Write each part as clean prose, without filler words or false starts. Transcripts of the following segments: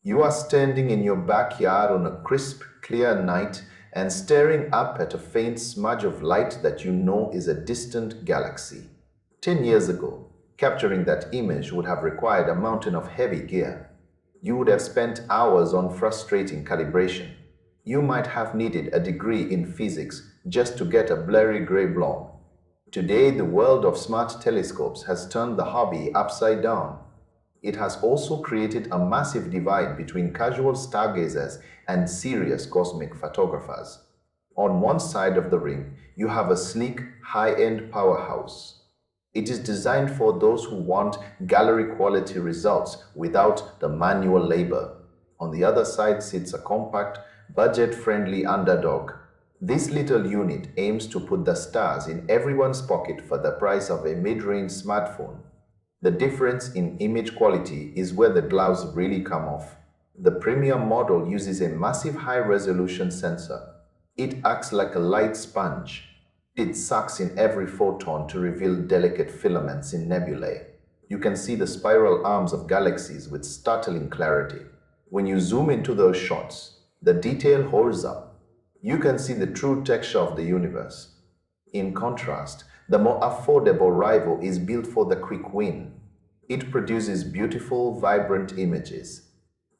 You are standing in your backyard on a crisp, clear night and staring up at a faint smudge of light that you know is a distant galaxy. 10 years ago, capturing that image would have required a mountain of heavy gear. You would have spent hours on frustrating calibration. You might have needed a degree in physics just to get a blurry gray blob. Today, the world of smart telescopes has turned the hobby upside down. It has also created a massive divide between casual stargazers and serious cosmic photographers. On one side of the ring, you have a sleek, high-end powerhouse. It is designed for those who want gallery-quality results without the manual labor. On the other side sits a compact, budget-friendly underdog. This little unit aims to put the stars in everyone's pocket for the price of a mid-range smartphone. The difference in image quality is where the gloves really come off. The premium model uses a massive high-resolution sensor. It acts like a light sponge. It sucks in every photon to reveal delicate filaments in nebulae. You can see the spiral arms of galaxies with startling clarity. When you zoom into those shots, the detail holds up. You can see the true texture of the universe. In contrast, the more affordable rival is built for the quick win. It produces beautiful, vibrant images.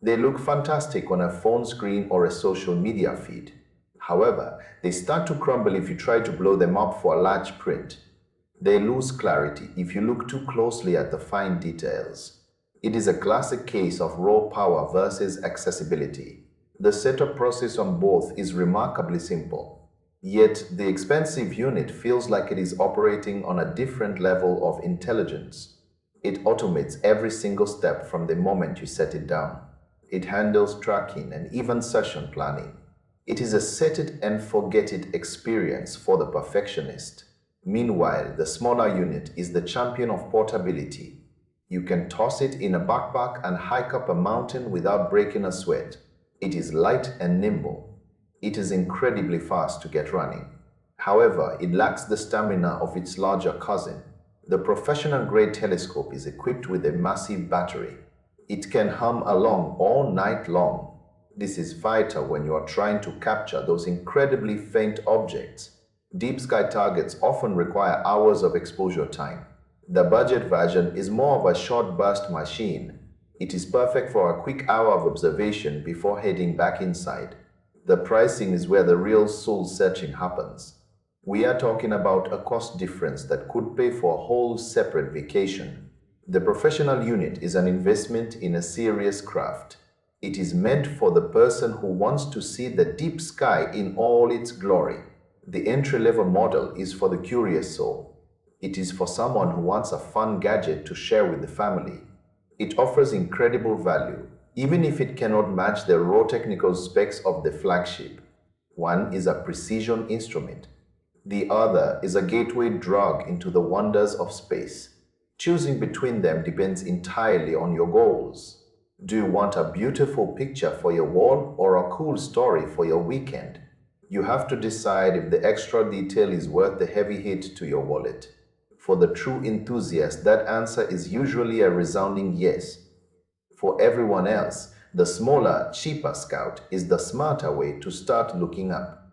They look fantastic on a phone screen or a social media feed. However, they start to crumble if you try to blow them up for a large print. They lose clarity if you look too closely at the fine details. It is a classic case of raw power versus accessibility. The setup process on both is remarkably simple. Yet, the expensive unit feels like it is operating on a different level of intelligence. It automates every single step from the moment you set it down. It handles tracking and even session planning. It is a set-it-and-forget-it experience for the perfectionist. Meanwhile, the smaller unit is the champion of portability. You can toss it in a backpack and hike up a mountain without breaking a sweat. It is light and nimble. It is incredibly fast to get running. However, it lacks the stamina of its larger cousin. The professional-grade telescope is equipped with a massive battery. It can hum along all night long. This is vital when you are trying to capture those incredibly faint objects. Deep sky targets often require hours of exposure time. The budget version is more of a short burst machine. It is perfect for a quick hour of observation before heading back inside. The pricing is where the real soul-searching happens. We are talking about a cost difference that could pay for a whole separate vacation. The professional unit is an investment in a serious craft. It is meant for the person who wants to see the deep sky in all its glory. The entry-level model is for the curious soul. It is for someone who wants a fun gadget to share with the family. It offers incredible value, even if it cannot match the raw technical specs of the flagship. One is a precision instrument. The other is a gateway drug into the wonders of space. Choosing between them depends entirely on your goals. Do you want a beautiful picture for your wall or a cool story for your weekend? You have to decide if the extra detail is worth the heavy hit to your wallet. For the true enthusiast, that answer is usually a resounding yes. For everyone else, the smaller, cheaper Scout is the smarter way to start looking up.